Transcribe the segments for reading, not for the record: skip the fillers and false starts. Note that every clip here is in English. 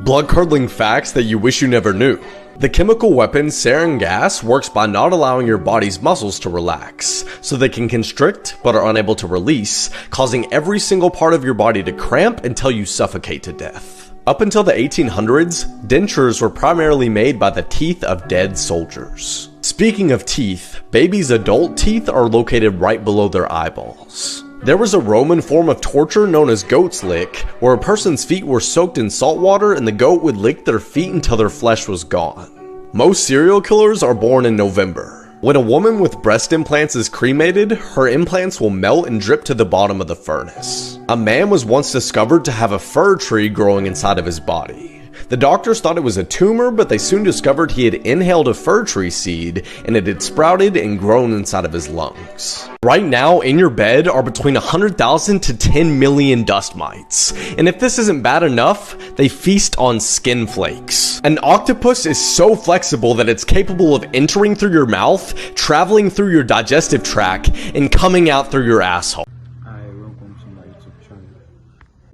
Blood-curdling facts that you wish you never knew. The chemical weapon sarin gas works by not allowing your body's muscles to relax, so they can constrict but are unable to release, causing every single part of your body to cramp until you suffocate to death. Up until the 1800s, dentures were primarily made by the teeth of dead soldiers. Speaking of teeth, babies' adult teeth are located right below their eyeballs. There was a Roman form of torture known as goat's lick, where a person's feet were soaked in salt water and the goat would lick their feet until their flesh was gone. Most serial killers are born in November. When a woman with breast implants is cremated, her implants will melt and drip to the bottom of the furnace. A man was once discovered to have a fir tree growing inside of his body. The doctors thought it was a tumor, but they soon discovered he had inhaled a fir tree seed and it had sprouted and grown inside of his lungs. Right now, in your bed are between 100,000 to 10 million dust mites. And if this isn't bad enough, they feast on skin flakes. An octopus is so flexible that it's capable of entering through your mouth, traveling through your digestive tract, and coming out through your asshole.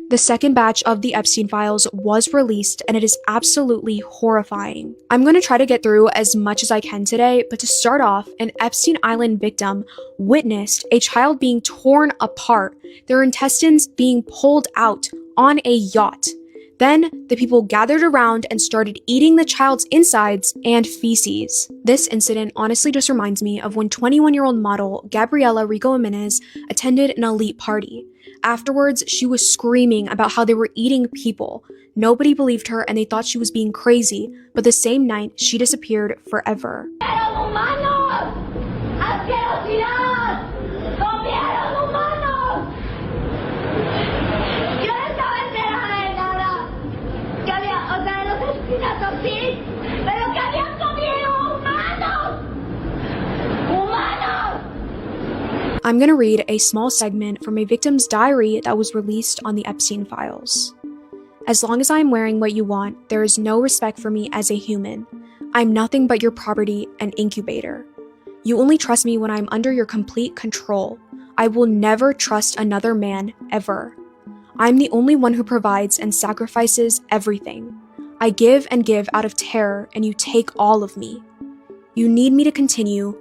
The second batch of the Epstein files was released and it is absolutely horrifying. I'm going to try to get through as much as I can today, but to start off, an Epstein Island victim witnessed a child being torn apart, their intestines being pulled out on a yacht. Then the people gathered around and started eating the child's insides and feces. This incident honestly just reminds me of when 21-year-old model Gabriela Rico Jimenez attended an elite party. Afterwards, she was screaming about how they were eating people. Nobody believed her and they thought she was being crazy, but the same night, she disappeared forever. I'm going to read a small segment from a victim's diary that was released on the Epstein files. As long as I am wearing what you want, there is no respect for me as a human. I'm nothing but your property and incubator. You only trust me when I'm under your complete control. I will never trust another man, ever. I'm the only one who provides and sacrifices everything. I give and give out of terror, and you take all of me. You need me to continue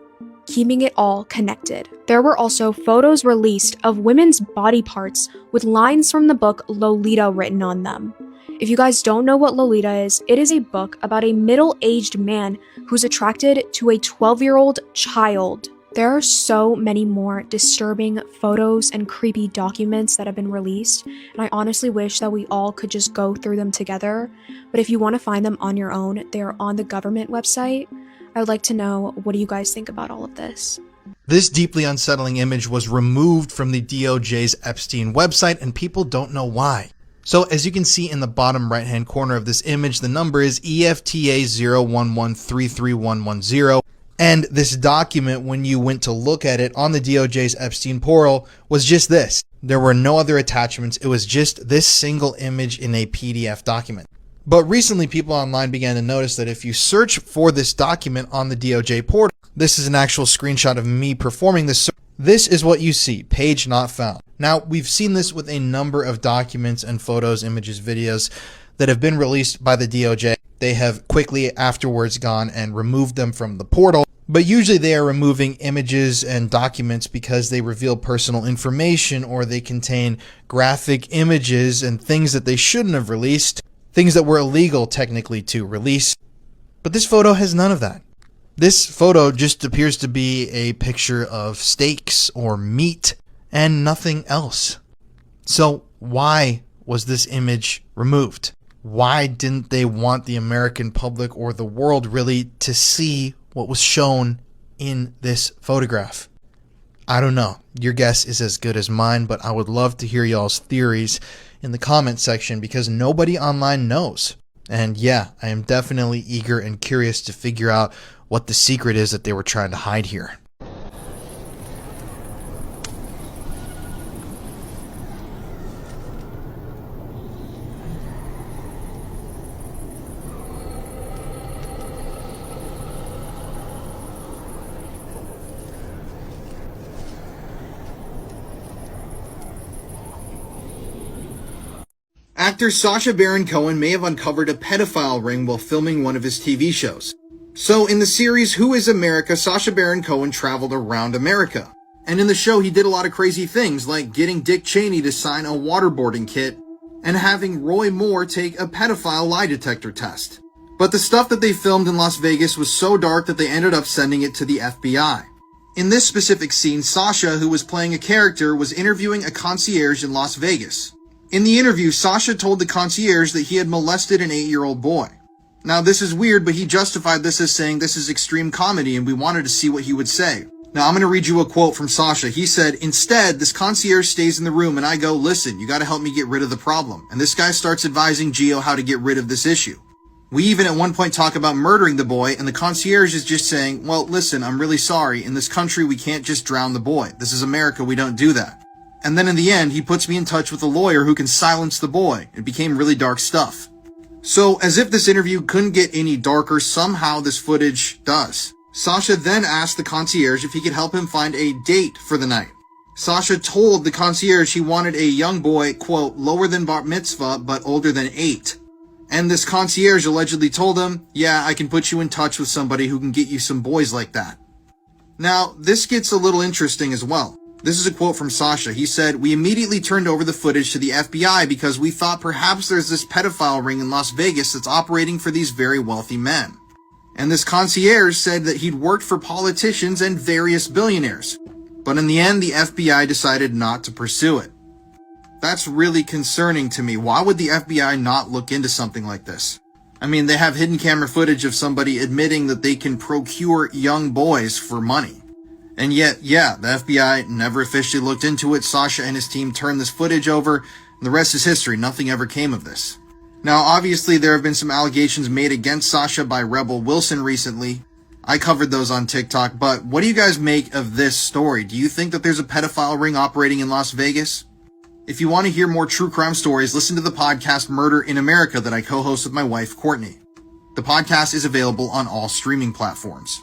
keeping it all connected. There were also photos released of women's body parts with lines from the book Lolita written on them. If you guys don't know what Lolita is, it is a book about a middle-aged man who's attracted to a 12-year-old child. There are so many more disturbing photos and creepy documents that have been released, and I honestly wish that we all could just go through them together. But if you want to find them on your own, they're on the government website. I would like to know, what do you guys think about all of this? This deeply unsettling image was removed from the DOJ's Epstein website, and people don't know why. So as you can see in the bottom right hand corner of this image, the number is EFTA 011331110. And this document, when you went to look at it on the DOJ's Epstein portal, was just this. There were no other attachments. It was just this single image in a PDF document. But recently, people online began to notice that if you search for this document on the DOJ portal, this is an actual screenshot of me performing this search. This is what you see, page not found. Now, we've seen this with a number of documents and photos, images, videos that have been released by the DOJ. They have quickly afterwards gone and removed them from the portal. But usually they are removing images and documents because they reveal personal information or they contain graphic images and things that they shouldn't have released. Things that were illegal technically to release. But this photo has none of that. This photo just appears to be a picture of steaks or meat and nothing else. So why was this image removed? Why didn't they want the American public or the world really to see what was shown in this photograph? I don't know. Your guess is as good as mine, but I would love to hear y'all's theories in the comment section because nobody online knows. And yeah, I am definitely eager and curious to figure out what the secret is that they were trying to hide here. Actor Sacha Baron Cohen may have uncovered a pedophile ring while filming one of his TV shows. So in the series Who is America, Sacha Baron Cohen traveled around America. And in the show he did a lot of crazy things like getting Dick Cheney to sign a waterboarding kit and having Roy Moore take a pedophile lie detector test. But the stuff that they filmed in Las Vegas was so dark that they ended up sending it to the FBI. In this specific scene, Sacha, who was playing a character, was interviewing a concierge in Las Vegas. In the interview, Sacha told the concierge that he had molested an 8-year-old boy. Now this is weird, but he justified this as saying this is extreme comedy and we wanted to see what he would say. Now I'm going to read you a quote from Sacha. He said, "Instead, this concierge stays in the room and I go, listen, you got to help me get rid of the problem. And this guy starts advising Gio how to get rid of this issue. We even at one point talk about murdering the boy and the concierge is just saying, well, listen, I'm really sorry. In this country, we can't just drown the boy. This is America. We don't do that. And then in the end, he puts me in touch with a lawyer who can silence the boy. It became really dark stuff." So, as if this interview couldn't get any darker, somehow this footage does. Sacha then asked the concierge if he could help him find a date for the night. Sacha told the concierge he wanted a young boy, quote, lower than bar mitzvah, but older than 8. And this concierge allegedly told him, yeah, I can put you in touch with somebody who can get you some boys like that. Now, this gets a little interesting as well. This is a quote from Sacha. He said, "We immediately turned over the footage to the FBI because we thought perhaps there's this pedophile ring in Las Vegas that's operating for these very wealthy men." And this concierge said that he'd worked for politicians and various billionaires. But in the end, the FBI decided not to pursue it. That's really concerning to me. Why would the FBI not look into something like this? I mean, they have hidden camera footage of somebody admitting that they can procure young boys for money. And yet, yeah, the FBI never officially looked into it. Sacha and his team turned this footage over, and the rest is history. Nothing ever came of this. Now, obviously, there have been some allegations made against Sacha by Rebel Wilson recently. I covered those on TikTok, but what do you guys make of this story? Do you think that there's a pedophile ring operating in Las Vegas? If you want to hear more true crime stories, listen to the podcast Murder in America that I co-host with my wife, Courtney. The podcast is available on all streaming platforms.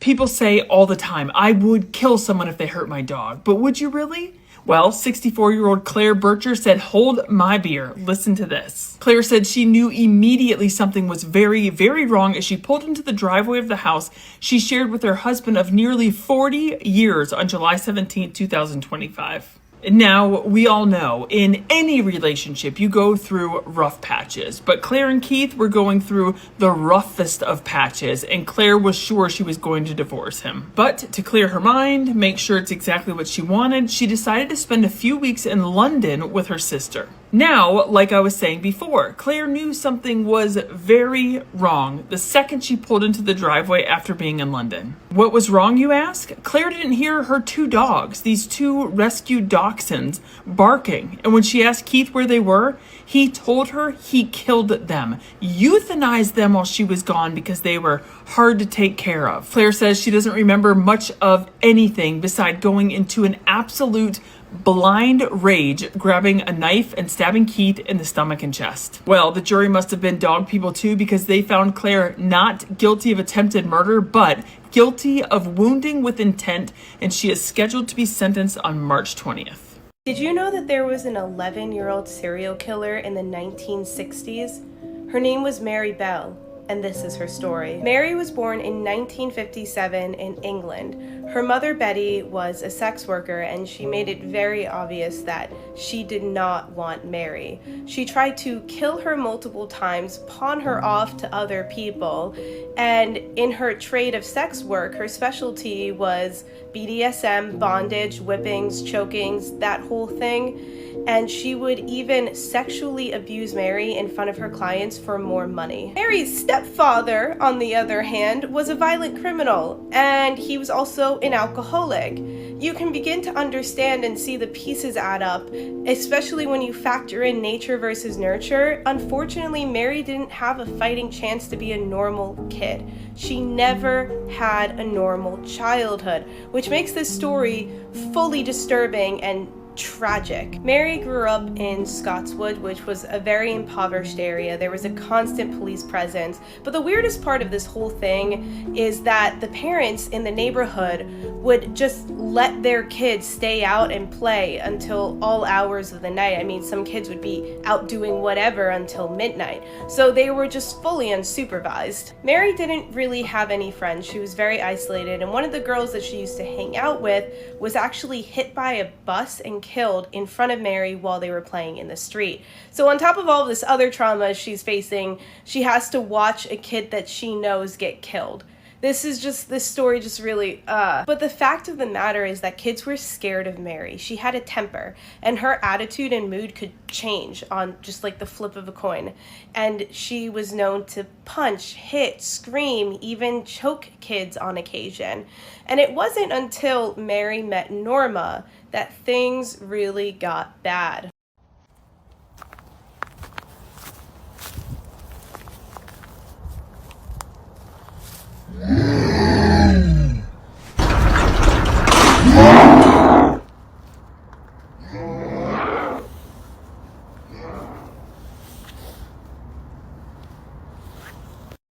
People say all the time, I would kill someone if they hurt my dog, but would you really? Well, 64-year-old Claire Bircher said, hold my beer. Listen to this. Claire said she knew immediately something was very, very wrong as she pulled into the driveway of the house she shared with her husband of nearly 40 years on July 17, 2025. Now, we all know, in any relationship, you go through rough patches. But Claire and Keith were going through the roughest of patches, and Claire was sure she was going to divorce him. But to clear her mind, make sure it's exactly what she wanted, she decided to spend a few weeks in London with her sister. Now, like I was saying before, Claire knew something was very wrong the second she pulled into the driveway after being in London. What was wrong, you ask? Claire didn't hear her 2 dogs, these 2 rescued dachshunds, barking. And when she asked Keith where they were, he told her he killed them, euthanized them while she was gone because they were hard to take care of. Claire says she doesn't remember much of anything beside going into an absolute blind rage, grabbing a knife and stabbing Keith in the stomach and chest. Well, the jury must have been dog people too, because they found Claire not guilty of attempted murder, but guilty of wounding with intent, and she is scheduled to be sentenced on March 20th. Did you know that there was an 11-year-old serial killer in the 1960s? Her name was Mary Bell, and this is her story. Mary was born in 1957 in England. Her mother, Betty, was a sex worker, and she made it very obvious that she did not want Mary. She tried to kill her multiple times, pawn her off to other people, and in her trade of sex work, her specialty was BDSM, bondage, whippings, chokings, that whole thing. And she would even sexually abuse Mary in front of her clients for more money. Mary's stepfather, on the other hand, was a violent criminal, and he was also an alcoholic. You can begin to understand and see the pieces add up, especially when you factor in nature versus nurture. Unfortunately, Mary didn't have a fighting chance to be a normal kid. She never had a normal childhood, which makes this story fully disturbing and tragic. Mary grew up in Scotswood, which was a very impoverished area. There was a constant police presence. But the weirdest part of this whole thing is that the parents in the neighborhood would just let their kids stay out and play until all hours of the night. I mean, some kids would be out doing whatever until midnight. So they were just fully unsupervised. Mary didn't really have any friends. She was very isolated, and one of the girls that she used to hang out with was actually hit by a bus and killed in front of Mary while they were playing in the street. So on top of all of this other trauma she's facing, she has to watch a kid that she knows get killed. This story just really, But the fact of the matter is that kids were scared of Mary. She had a temper, and her attitude and mood could change on just like the flip of a coin. And she was known to punch, hit, scream, even choke kids on occasion. And it wasn't until Mary met Norma that things really got bad.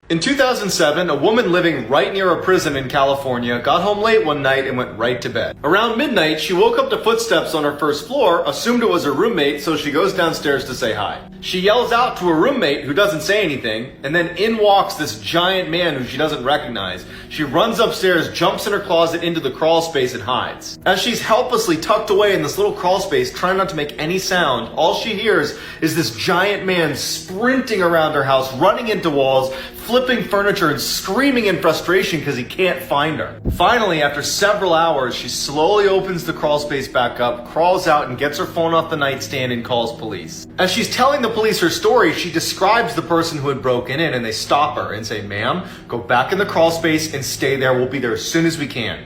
In 2007, a woman living right near a prison in California got home late one night and went right to bed. Around midnight, she woke up to footsteps on her first floor, assumed it was her roommate, so she goes downstairs to say hi. She yells out to her roommate, who doesn't say anything, and then in walks this giant man who she doesn't recognize. She runs upstairs, jumps in her closet into the crawl space, and hides. As she's helplessly tucked away in this little crawl space, trying not to make any sound, all she hears is this giant man sprinting around her house, running into walls, flipping furniture and screaming in frustration because he can't find her. Finally, after several hours, she slowly opens the crawl space back up, crawls out and gets her phone off the nightstand and calls police. As she's telling the police her story, she describes the person who had broken in, and they stop her and say, "Ma'am, go back in the crawl space and stay there. We'll be there as soon as we can."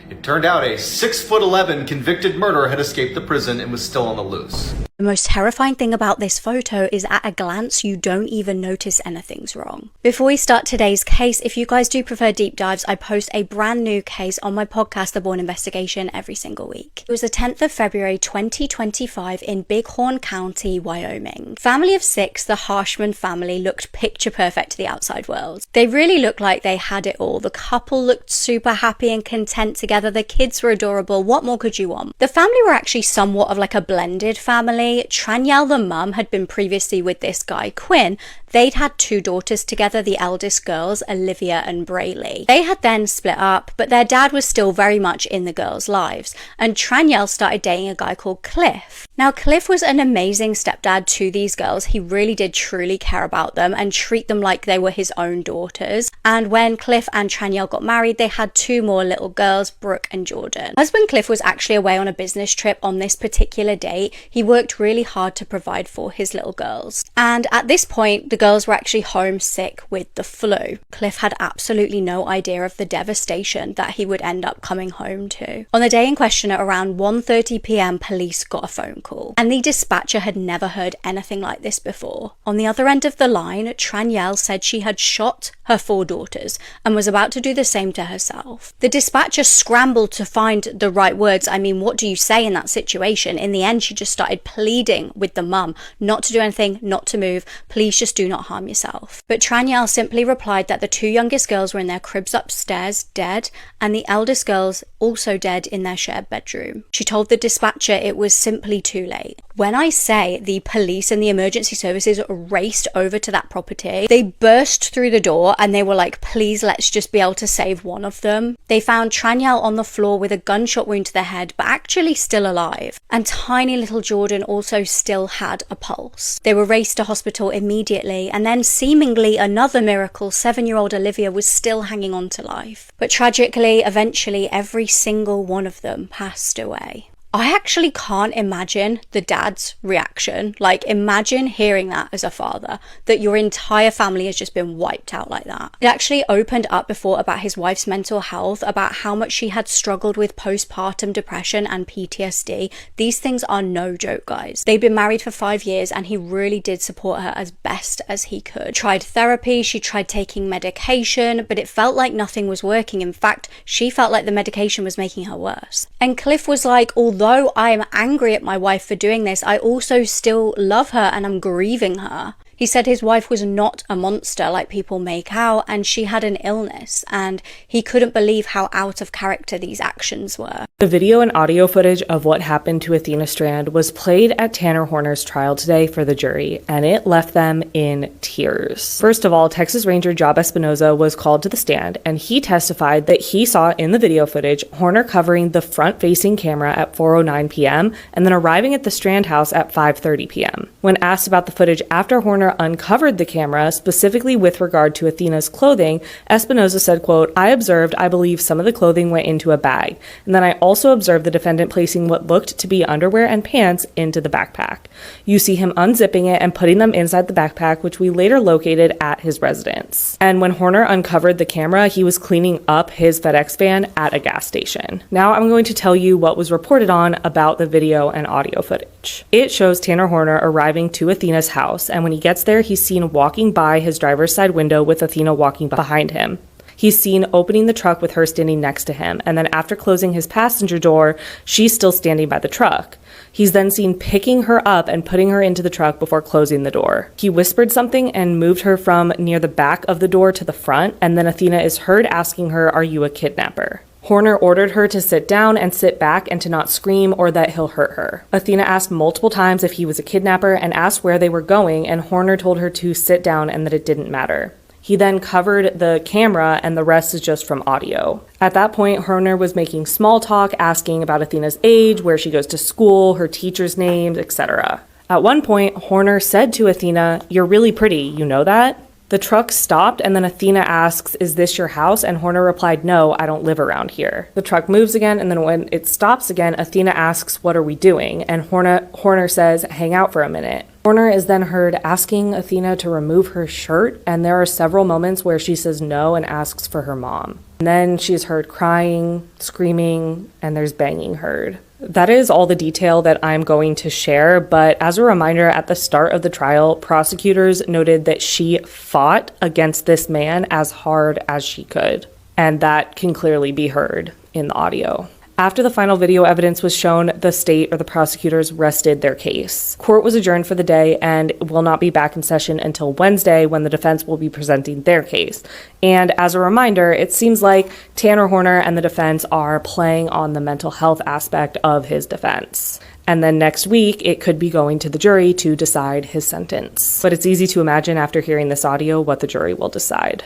It turned out a 6'11" convicted murderer had escaped the prison and was still on the loose. The most terrifying thing about this photo is at a glance you don't even notice anything's wrong. Before we start today's case, if you guys do prefer deep dives, I post a brand new case on my podcast, The Bourne Investigation, every single week. It was the 10th of February 2025 in Bighorn County, Wyoming. Family of 6, the Harshman family, looked picture perfect to the outside world. They really looked like they had it all. The couple looked super happy and content together. The kids were adorable. What more could you want? The family were actually somewhat of like a blended family. Tranielle, the mum, had been previously with this guy, Quinn. They'd had 2 daughters together, the eldest girls, Olivia and Braylee. They had then split up, but their dad was still very much in the girls' lives, and Tranielle started dating a guy called Cliff. Now, Cliff was an amazing stepdad to these girls. He really did truly care about them and treat them like they were his own daughters. And when Cliff and Tranielle got married, they had 2 more little girls, Brooke and Jordan. Husband Cliff was actually away on a business trip on this particular date. He worked really hard to provide for his little girls. And at this point, the girls were actually homesick with the flu. Cliff had absolutely no idea of the devastation that he would end up coming home to. On the day in question, at around 1:30 p.m, police got a phone call, and the dispatcher had never heard anything like this before. On the other end of the line, Tranielle said she had shot her 4 daughters and was about to do the same to herself. The dispatcher scrambled to find the right words. I mean, what do you say in that situation? In the end, she just started pleading with the mum not to do anything, not to move. Please just do not harm yourself. But Tranielle simply replied that the 2 youngest girls were in their cribs upstairs, dead, and the eldest girls also dead in their shared bedroom. She told the dispatcher it was simply too late. When I say the police and the emergency services raced over to that property, they burst through the door and they were like, please, let's just be able to save one of them. They found Tranielle on the floor with a gunshot wound to the head, but actually still alive. And tiny little Jordan also still had a pulse. They were raced to hospital immediately, and then seemingly another miracle, 7-year-old Olivia was still hanging on to life. But tragically, eventually every single one of them passed away. I actually can't imagine the dad's reaction. Like, imagine hearing that as a father, that your entire family has just been wiped out like that. It actually opened up before about his wife's mental health, about how much she had struggled with postpartum depression and PTSD. These things are no joke, guys. They'd been married for 5 years and he really did support her as best as he could. Tried therapy, she tried taking medication, but it felt like nothing was working. In fact, she felt like the medication was making her worse. And Cliff was like, although although I am angry at my wife for doing this, I also still love her and I'm grieving her. He said his wife was not a monster like people make out, and she had an illness, and he couldn't believe how out of character these actions were. The video and audio footage of what happened to Athena Strand was played at Tanner Horner's trial today for the jury, and it left them in tears. First of all, Texas Ranger Job Espinoza was called to the stand, and he testified that he saw in the video footage Horner covering the front-facing camera at 4:09 p.m. and then arriving at the Strand house at 5:30 p.m. When asked about the footage after Horner uncovered the camera, specifically with regard to Athena's clothing, Espinoza said, quote, "I observed, I believe some of the clothing went into a bag, and then I also observed the defendant placing what looked to be underwear and pants into the backpack. You see him unzipping it and putting them inside the backpack, which we later located at his residence. And when Horner uncovered the camera, he was cleaning up his FedEx van at a gas station." Now I'm going to tell you what was reported on about the video and audio footage. It shows Tanner Horner arriving to Athena's house, and when he gets there, he's seen walking by his driver's side window with Athena walking behind him. He's seen opening the truck with her standing next to him, and then after closing his passenger door, she's still standing by the truck. He's then seen picking her up and putting her into the truck before closing the door. He whispered something and moved her from near the back of the door to the front, and then Athena is heard asking her, "Are you a kidnapper?" Horner ordered her to sit down and sit back and to not scream or that he'll hurt her. Athena asked multiple times if he was a kidnapper and asked where they were going, and Horner told her to sit down and that it didn't matter. He then covered the camera, and the rest is just from audio. At that point, Horner was making small talk, asking about Athena's age, where she goes to school, her teachers' names, etc. At one point, Horner said to Athena, "You're really pretty, you know that?" The truck stopped, and then Athena asks, "Is this your house?" And Horner replied, "No, I don't live around here." The truck moves again, and then when it stops again, Athena asks, "What are we doing?" And Horner says, "Hang out for a minute." Horner is then heard asking Athena to remove her shirt, and there are several moments where she says no and asks for her mom. And then she is heard crying, screaming, and there's banging heard. That is all the detail that I'm going to share, but as a reminder, at the start of the trial, prosecutors noted that she fought against this man as hard as she could, and that can clearly be heard in the audio. After the final video evidence was shown, the state or the prosecutors rested their case. Court was adjourned for the day and will not be back in session until Wednesday, when the defense will be presenting their case. And as a reminder, it seems like Tanner Horner and the defense are playing on the mental health aspect of his defense. And then next week, it could be going to the jury to decide his sentence. But it's easy to imagine after hearing this audio what the jury will decide.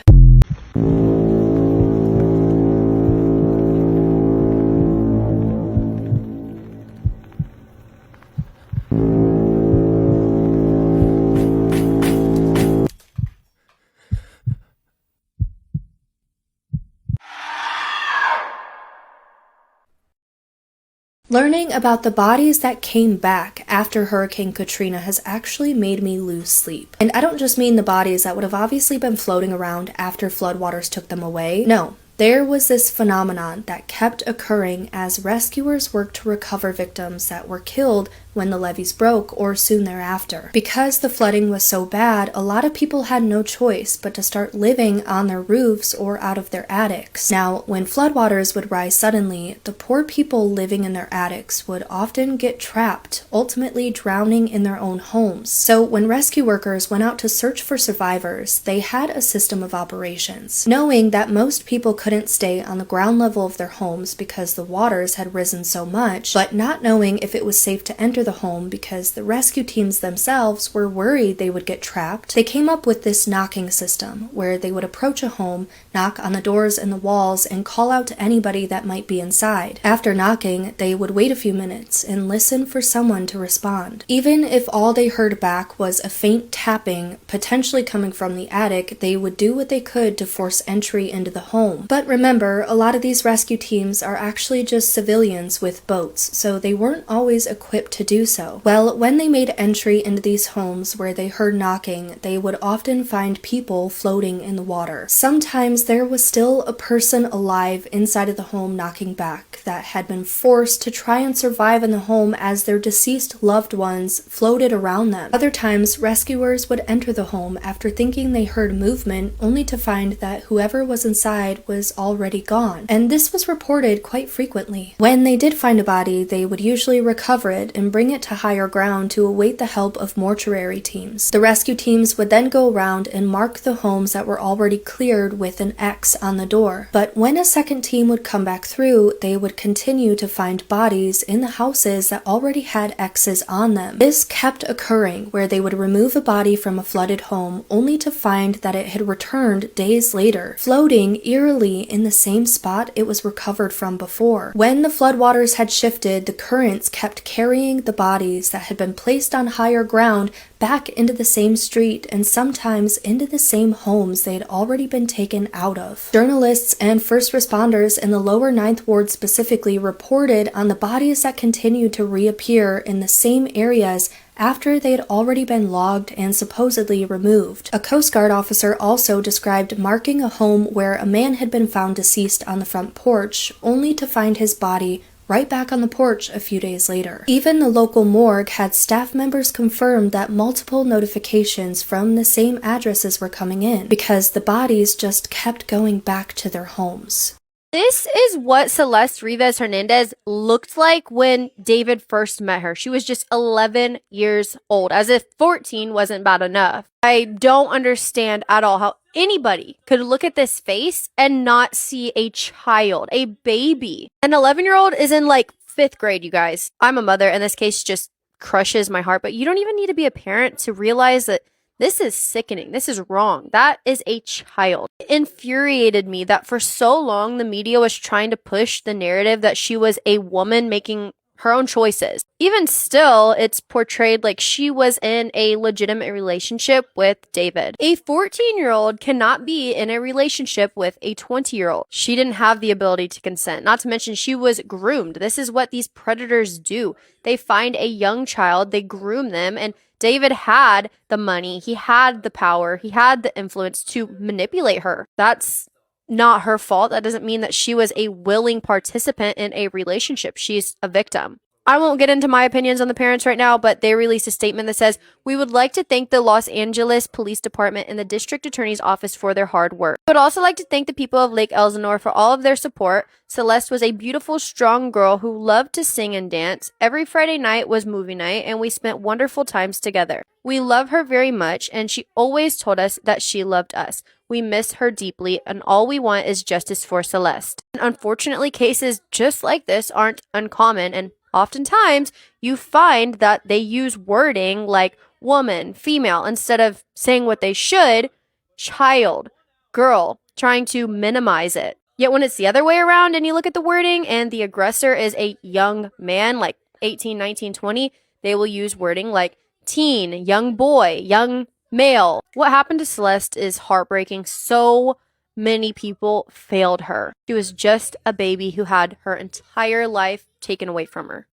Learning about the bodies that came back after Hurricane Katrina has actually made me lose sleep. And I don't just mean the bodies that would have obviously been floating around after floodwaters took them away. No. There was this phenomenon that kept occurring as rescuers worked to recover victims that were killed when the levees broke or soon thereafter. Because the flooding was so bad, a lot of people had no choice but to start living on their roofs or out of their attics. Now, when floodwaters would rise suddenly, the poor people living in their attics would often get trapped, ultimately drowning in their own homes. So when rescue workers went out to search for survivors, they had a system of operations. Knowing that most people couldn't stay on the ground level of their homes because the waters had risen so much, but not knowing if it was safe to enter the home because the rescue teams themselves were worried they would get trapped, they came up with this knocking system where they would approach a home, knock on the doors and the walls, and call out to anybody that might be inside. After knocking, they would wait a few minutes and listen for someone to respond. Even if all they heard back was a faint tapping, potentially coming from the attic, they would do what they could to force entry into the home. But remember, a lot of these rescue teams are actually just civilians with boats, so they weren't always equipped to do do so? Well, when they made entry into these homes where they heard knocking, they would often find people floating in the water. Sometimes there was still a person alive inside of the home knocking back that had been forced to try and survive in the home as their deceased loved ones floated around them. Other times, rescuers would enter the home after thinking they heard movement, only to find that whoever was inside was already gone. And this was reported quite frequently. When they did find a body, they would usually recover it and bring it to higher ground to await the help of mortuary teams. The rescue teams would then go around and mark the homes that were already cleared with an X on the door. But when a second team would come back through, they would continue to find bodies in the houses that already had X's on them. This kept occurring, where they would remove a body from a flooded home only to find that it had returned days later, floating eerily in the same spot it was recovered from before. When the floodwaters had shifted, the currents kept carrying the bodies that had been placed on higher ground back into the same street and sometimes into the same homes they had already been taken out of. Journalists and first responders in the lower Ninth Ward specifically reported on the bodies that continued to reappear in the same areas after they had already been logged and supposedly removed. A Coast Guard officer also described marking a home where a man had been found deceased on the front porch, only to find his body right back on the porch a few days later. Even the local morgue had staff members confirm that multiple notifications from the same addresses were coming in because the bodies just kept going back to their homes. This is what Celeste Rivas Hernandez looked like when David first met her. She was just 11 years old, as if 14 wasn't bad enough. I don't understand at all how anybody could look at this face and not see a child, a baby. An 11-year-old is in like 5th grade, you guys. I'm a mother, and this case just crushes my heart, but you don't even need to be a parent to realize that this is sickening. This is wrong. That is a child. It infuriated me that for so long the media was trying to push the narrative that she was a woman making her own choices. Even still, it's portrayed like she was in a legitimate relationship with David. A 14-year-old cannot be in a relationship with a 20-year-old. She didn't have the ability to consent. Not to mention she was groomed. This is what these predators do. They find a young child, they groom them, and David had the money, he had the power, he had the influence to manipulate her. That's not her fault. That doesn't mean that she was a willing participant in a relationship. She's a victim. I won't get into my opinions on the parents right now, but they released a statement that says, "We would like to thank the Los Angeles Police Department and the District Attorney's Office for their hard work. I would also like to thank the people of Lake Elsinore for all of their support. Celeste was a beautiful, strong girl who loved to sing and dance. Every Friday night was movie night, and we spent wonderful times together. We love her very much, and she always told us that she loved us. We miss her deeply, and all we want is justice for Celeste." And unfortunately, cases just like this aren't uncommon, and oftentimes you find that they use wording like woman, female, instead of saying what they should, child, girl, trying to minimize it. Yet when it's the other way around and you look at the wording and the aggressor is a young man, like 18, 19, 20, they will use wording like teen, young boy, young male. What happened to Celeste is heartbreaking. So many people failed her. She was just a baby who had her entire life taken away from her.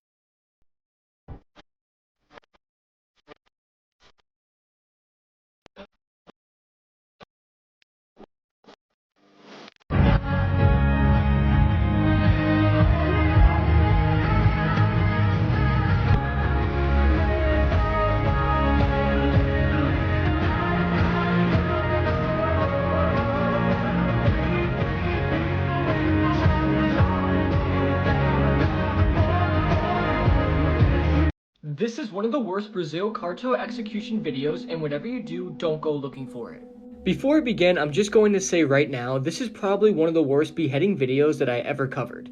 This is one of the worst Brazil cartel execution videos, and whatever you do, don't go looking for it. Before I begin, I'm just going to say right now, this is probably one of the worst beheading videos that I ever covered.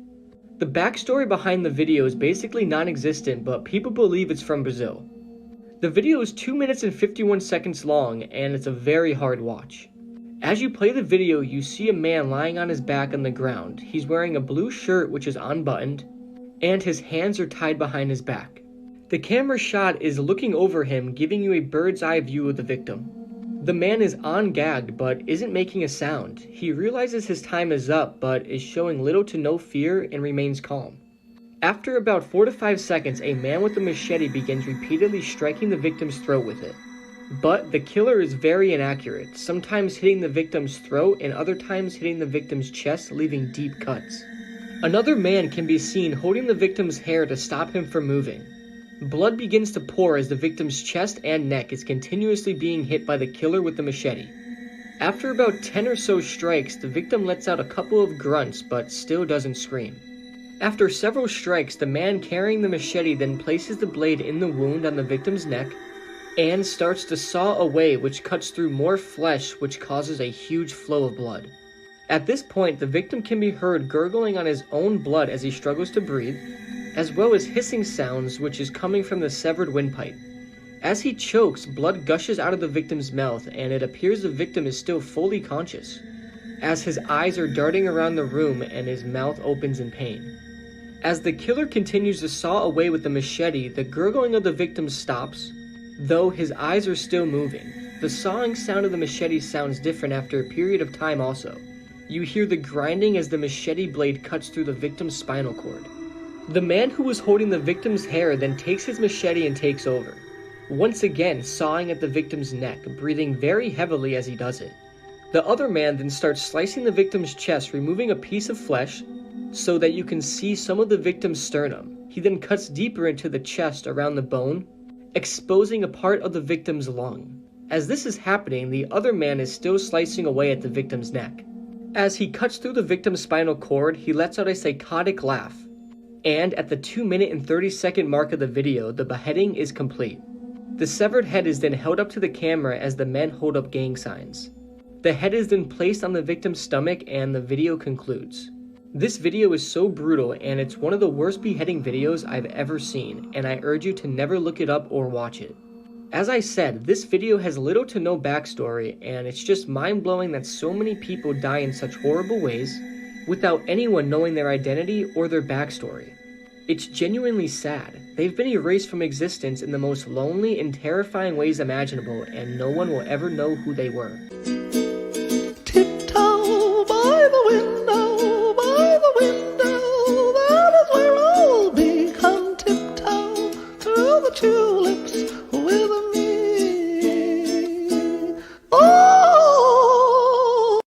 The backstory behind the video is basically non-existent, but people believe it's from Brazil. The video is 2 minutes and 51 seconds long, and it's a very hard watch. As you play the video, you see a man lying on his back on the ground. He's wearing a blue shirt which is unbuttoned, and his hands are tied behind his back. The camera shot is looking over him, giving you a bird's eye view of the victim. The man is on-gagged, but isn't making a sound. He realizes his time is up, but is showing little to no fear and remains calm. After about 4 to 5 seconds, a man with a machete begins repeatedly striking the victim's throat with it. But the killer is very inaccurate, sometimes hitting the victim's throat and other times hitting the victim's chest, leaving deep cuts. Another man can be seen holding the victim's hair to stop him from moving. Blood begins to pour as the victim's chest and neck is continuously being hit by the killer with the machete. After about 10 or so strikes, the victim lets out a couple of grunts but still doesn't scream. After several strikes, the man carrying the machete then places the blade in the wound on the victim's neck and starts to saw away, which cuts through more flesh, which causes a huge flow of blood. At this point, the victim can be heard gurgling on his own blood as he struggles to breathe, as well as hissing sounds which is coming from the severed windpipe. As he chokes, blood gushes out of the victim's mouth and it appears the victim is still fully conscious, as his eyes are darting around the room and his mouth opens in pain. As the killer continues to saw away with the machete, the gurgling of the victim stops, though his eyes are still moving. The sawing sound of the machete sounds different after a period of time also. You hear the grinding as the machete blade cuts through the victim's spinal cord. The man who was holding the victim's hair then takes his machete and takes over, once again sawing at the victim's neck, breathing very heavily as he does it. The other man then starts slicing the victim's chest, removing a piece of flesh so that you can see some of the victim's sternum. He then cuts deeper into the chest around the bone, exposing a part of the victim's lung. As this is happening, the other man is still slicing away at the victim's neck. As he cuts through the victim's spinal cord, he lets out a psychotic laugh. And at the 2-minute and 30-second mark of the video, the beheading is complete. The severed head is then held up to the camera as the men hold up gang signs. The head is then placed on the victim's stomach and the video concludes. This video is so brutal and it's one of the worst beheading videos I've ever seen, and I urge you to never look it up or watch it. As I said, this video has little to no backstory, and it's just mind-blowing that so many people die in such horrible ways without anyone knowing their identity or their backstory. It's genuinely sad. They've been erased from existence in the most lonely and terrifying ways imaginable, and no one will ever know who they were.